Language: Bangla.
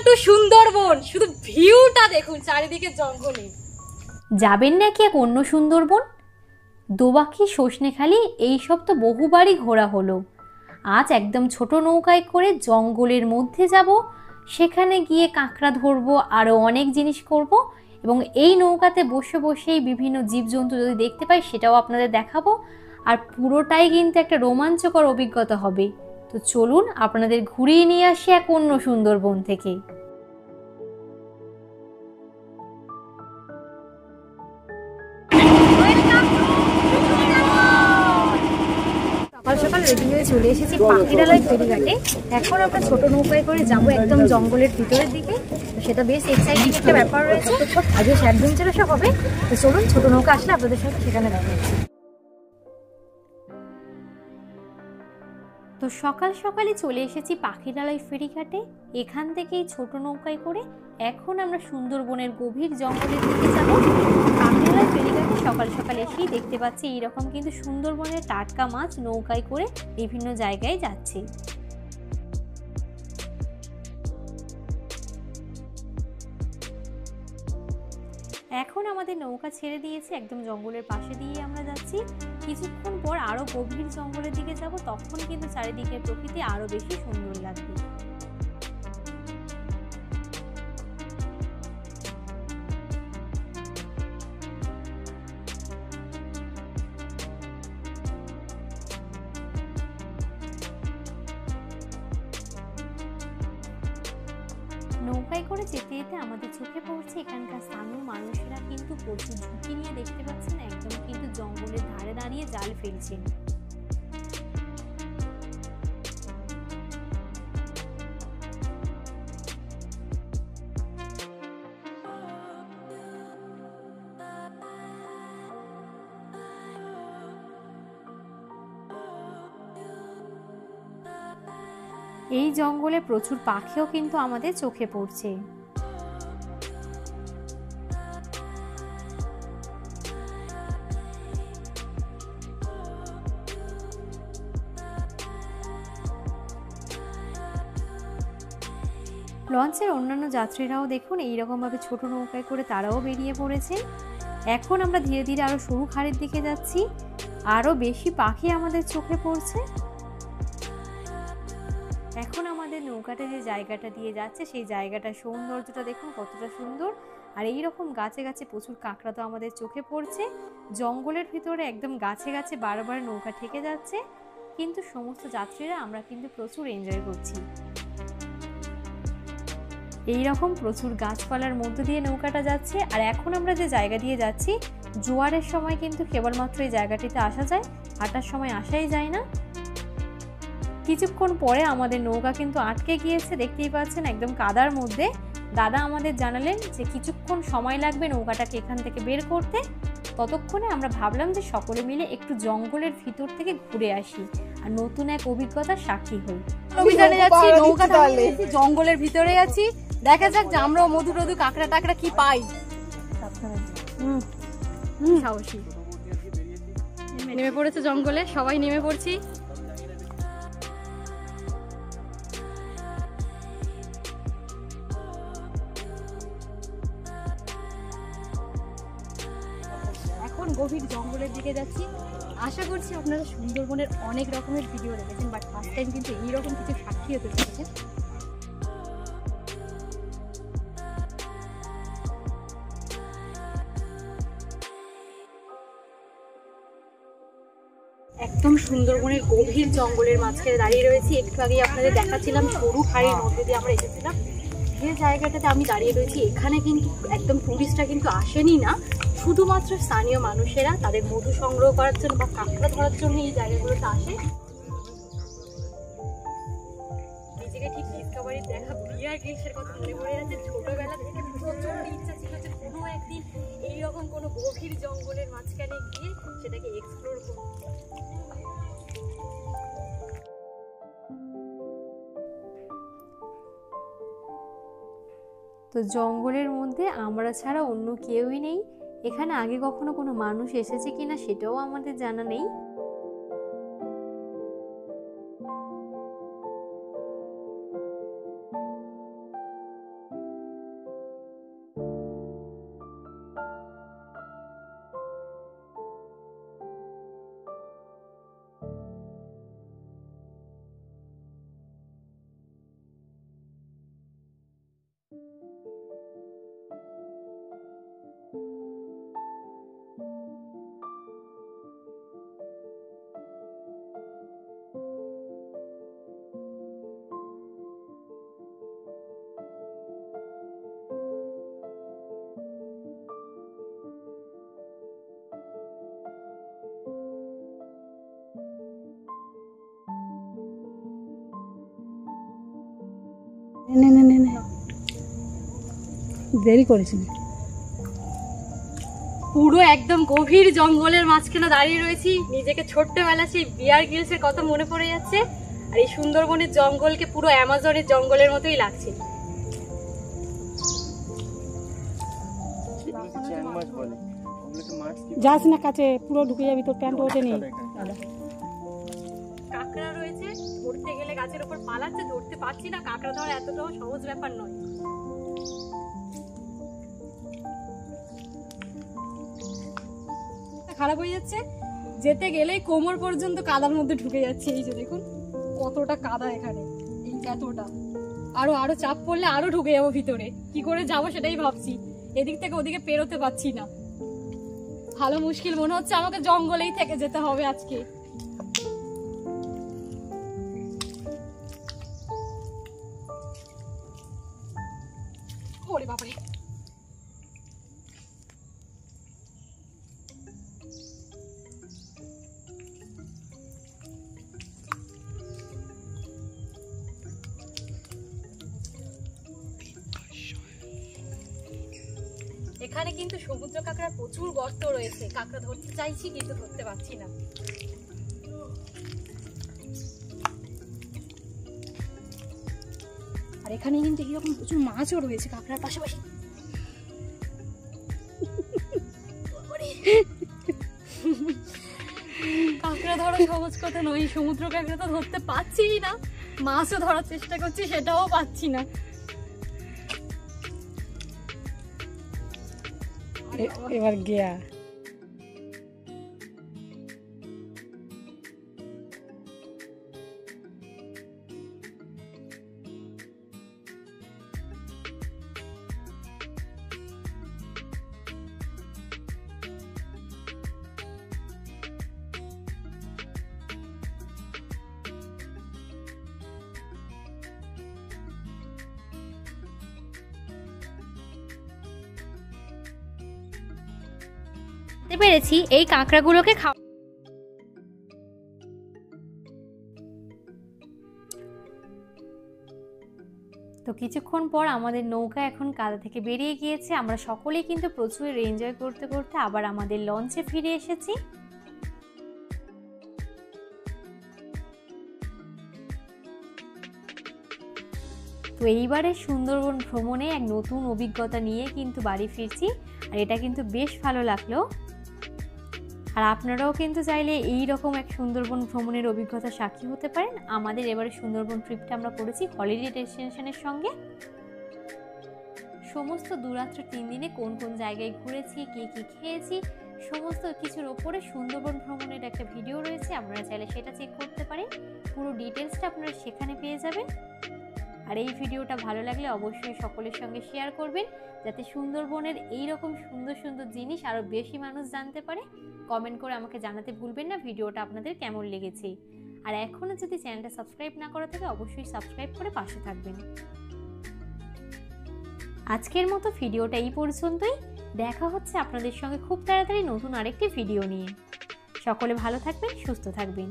টু সুন্দরবন। শুধু ভিউটা দেখুন, চারিদিকে জঙ্গলে। যাবেন নাকি এক অন্য সুন্দরবন? দোবাকি, সজনেখালি এইসব তো বহুবারই ঘোরা হলো। আজ একদম ছোট নৌকায় করে জঙ্গলের মধ্যে যাব, সেখানে গিয়ে কাঁকড়া ধরবো, আরও অনেক জিনিস করব, এবং এই নৌকাতে বসে বসেই বিভিন্ন জীবজন্তু যদি দেখতে পাই সেটাও আপনাদের দেখাবো। আর পুরোটাই কিন্তু একটা রোমাঞ্চকর অভিজ্ঞতা হবে। তো চলুন আপনাদের ঘুরিয়ে নিয়ে আসি এক অন্য সুন্দরবন থেকে। সকাল সকাল রেডি হয়ে চলে এসেছি পাখিরালয় ফেরিঘাটে। এখন আমরা ছোট নৌকায় করে যাব একদম জঙ্গলের ভিতরের দিকে। তো সেটা বেশ এক্সাইটিং একটা ব্যাপার রয়েছে, আর বেশ অ্যাডভেঞ্চারাসও হবে। তো চলুন, ছোট নৌকা আসলে আপনাদের সাথে সেখানে দেখাচ্ছি। তো সকাল সকালই চলে এসেছি পাখিরালয় ফেরিঘাটে। এখান থেকেই ছোট নৌকায় করে এখন আমরা সুন্দরবনের গভীর জঙ্গলের দিকে যাব। পাখিরালয় ফেরিঘাটে সকাল সকাল এসেই দেখতে পাচ্ছি এইরকম কিন্তু সুন্দরবনের টাটকা মাছ নৌকায় করে বিভিন্ন জায়গায় যাচ্ছে। এখন আমাদের নৌকা ছেড়ে দিয়েছে, একদম জঙ্গলের পাশে দিয়ে আমরা যাচ্ছি। কিছুক্ষণ পর আরো গভীর জঙ্গলের দিকে যাব, তখন কিন্তু চারিদিকের প্রকৃতি আরো বেশি সুন্দর লাগবে। নৌকায় করে যেতে যেতে আমাদের চোখে পড়ছে এখানকার স্থানীয় মানুষেরা কিন্তু প্রচুর ঝুঁকি নিয়ে, দেখতে পাচ্ছেন একদম কিন্তু জঙ্গলের ধারে দাঁড়িয়ে জাল ফেলছেন। এই জঙ্গলে প্রচুর পাখিও কিন্তু আমাদের চোখে পড়ছে। লঞ্চের অন্যান্য যাত্রীরাও দেখুন এইরকম ভাবে ছোট নৌকায় করে তারাও বেরিয়ে পড়েছে। এখন আমরা ধীরে ধীরে আরো সরু খাড়ির দিকে যাচ্ছি, আরো বেশি পাখি আমাদের চোখে পড়ছে। এখন আমাদের নৌকাটা যে জায়গাটা দিয়ে যাচ্ছে সেই জায়গাটার সৌন্দর্যটা দেখুন কতটা সুন্দর। আর এইরকম গাছে গাছে প্রচুর কাঁকড়া তো আমাদের চোখে পড়ছে। জঙ্গলের ভিতরে একদম গাছে গাছে বারবার নৌকা ঠেকে যাচ্ছে, কিন্তু সমস্ত যাত্রীরা আমরা কিন্তু প্রচুর এনজয় করছি। এইরকম প্রচুর গাছপালার মধ্য দিয়ে নৌকাটা যাচ্ছে। আর এখন আমরা যে জায়গা দিয়ে যাচ্ছি, জোয়ারের সময় কিন্তু কেবলমাত্র এই জায়গাটিতে আসা যায়, হাঁটার সময় আসাই যায় না। কিছুক্ষণ পরে আমাদের নৌকা কিন্তু আটকে গিয়েছে, দেখতেই পাচ্ছেন একদম কাদার মধ্যে। দাদা আমাদের জানালেন যে কিছুক্ষণ সময় লাগবে নৌকাটাকে এখান থেকে বের করতে। ততক্ষণে আমরা ভাবলাম যে সকলে মিলে একটু জঙ্গলের ভিতর থেকে ঘুরে আসি আর নতুন এক অভিজ্ঞতার সাক্ষী হই। অভিযানে যাচ্ছি, নৌকা থামিয়ে জঙ্গলের ভিতরে আছি। দেখা যাক যে আমরাও মধু টধু কাঁকড়া টাকড়া কি পাই। সাহসী নেমে পড়েছে জঙ্গলে, সবাই নেমে পড়ছি। এখন গভীর জঙ্গলের দিকে যাচ্ছি। আশা করছি আপনারা সুন্দরবনের অনেক রকমের ভিডিও দেখেছেন, বাট ফার্স্ট টাইম কিন্তু এইরকম কিছু সাক্ষী হতে চলেছে। একদম সুন্দরবনের গভীর জঙ্গলের মাঝখানে দাঁড়িয়ে রয়েছি। একটু আগে আপনাদের দেখাচ্ছিলাম সরু খাড়ির মধ্যে দিয়ে আমরা এসেছিলাম। যে জায়গাটাতে আমি দাঁড়িয়ে রয়েছি এখানে কিন্তু একদম টুরিস্টরা কিন্তু আসেনি না, শুধুমাত্র স্থানীয় মানুষেরা তাদের মধু সংগ্রহ করার জন্য বা কাঁকড়া ধরার জন্য এই জায়গাগুলোতে আসে। নিজেকে ঠিক ডিসকভারির দেখা বিয়ার গ্রিলসের কথা মনে পড়ে যাচ্ছে। ছোটবেলা থেকে প্রচন্ড ইচ্ছা ছিল যে কোনো একদিন এইরকম কোনো গভীর জঙ্গলের মাঝখানে গিয়ে সেটাকে এক্সপ্লোর করব। তো জঙ্গলের মধ্যে আমরা ছাড়া অন্য কেউই নেই। এখানে আগে কখনো কোনো মানুষ এসেছে কিনা সেটাও আমাদের জানা নেই। নে নে নে নে দেরি করেছি। পুরো একদম গভীর জঙ্গলের মাঝখানে দাঁড়িয়ে রয়েছি, নিজেকে ছোট্টবেলা সেই বিয়ার গ্রিলসের কথা মনে পড়ে যাচ্ছে। আর এই সুন্দরবনের জঙ্গলকে পুরো অ্যামাজনের জঙ্গলের মতোই লাগছে। যাস না কাছে, পুরো ঢুকে যাবি, তোর প্যান্ট ওঠেনি। কাঁকড়া রয়েছে, ধরতে গেলে গাছের উপর পালাচ্ছে, ধরতে পারছি না। কাঁকড়া ধরা এতটাও সহজ ব্যাপার নয়। খারাপ হয়ে যাচ্ছে, যেতে গেলেই কোমর পর্যন্ত কাদার মধ্যে ঢুকে যাচ্ছে। এই যে দেখুন কতটা কাদা এখানে, এই এতটা। আরো চাপ পড়লে আরো ঢুকে যাবো ভিতরে। কি করে যাবো সেটাই ভাবছি, এদিক থেকে ওদিকে পেরোতে পারছি না। ভালো মুশকিল মনে হচ্ছে, আমাকে জঙ্গলেই থেকে যেতে হবে আজকে। ওরে বাবারে, এখানে কিন্তু সমুদ্র কাঁকড়ার প্রচুর গর্ত রয়েছে। কাঁকড়া ধরতে চাইছি কিন্তু ধরতে পারছি না। আর এখানে কিন্তু এরকম প্রচুর মাছও রয়েছে কাঁকড়ার পাশাপাশি। কাঁকড়া ধরা সহজ কথা নয়, সমুদ্র কাঁকড়া তো ধরতে পারছি না, মাছও ধরার চেষ্টা করছি সেটাও পাচ্ছি না। এবার গিয়া পেরেছি এই কাঁকড়াগুলোকে খাওয়া। তো কিছুক্ষণ পর আমাদের নৌকা এখন কাদা থেকে বেরিয়ে গিয়েছে। আমরা সকলেই কিন্তু প্রচুর এনজয় করতে করতে আবার আমাদের লঞ্চে ফিরে এসেছি। তো এইবারে সুন্দরবন ভ্রমণে এক নতুন অভিজ্ঞতা নিয়ে কিন্তু বাড়ি ফিরছি, আর এটা কিন্তু বেশ ভালো লাগলো। আর আপনারাও কিন্তু চাইলে এই রকম এক সুন্দরবন ভ্রমণের অভিজ্ঞতা সাক্ষী হতে পারেন। আমাদের এবারে সুন্দরবন ট্রিপটা আমরা করেছি হলিডে ডেস্টিনেশনের সঙ্গে। সমস্ত দুরাত্র 3 দিনে কোন কোন জায়গায় ঘুরেছি, কি কি খেয়েছি, সমস্ত কিছুর ওপরে সুন্দরবন ভ্রমণের একটা ভিডিও রয়েছে, আপনারা চাইলে সেটা চেক করতে পারেন। পুরো ডিটেলসটা আপনারা সেখানে পেয়ে যাবেন। আর এই ভিডিওটা ভালো লাগলে অবশ্যই সকলের সঙ্গে শেয়ার করবেন, যাতে সুন্দরবনের এই রকম সুন্দর সুন্দর জিনিস আরও বেশি মানুষ জানতে পারে। কমেন্ট করে আমাকে জানাতে ভুলবেন না ভিডিওটা আপনাদের কেমন লেগেছে। আর এখনও যদি চ্যানেলটা সাবস্ক্রাইব না করা থাকে অবশ্যই সাবস্ক্রাইব করে পাশে থাকবেন। আজকের মতো ভিডিওটা এই পর্যন্তই। দেখা হচ্ছে আপনাদের সঙ্গে খুব তাড়াতাড়ি নতুন আরেকটি ভিডিও নিয়ে। সকলে ভালো থাকবেন, সুস্থ থাকবেন।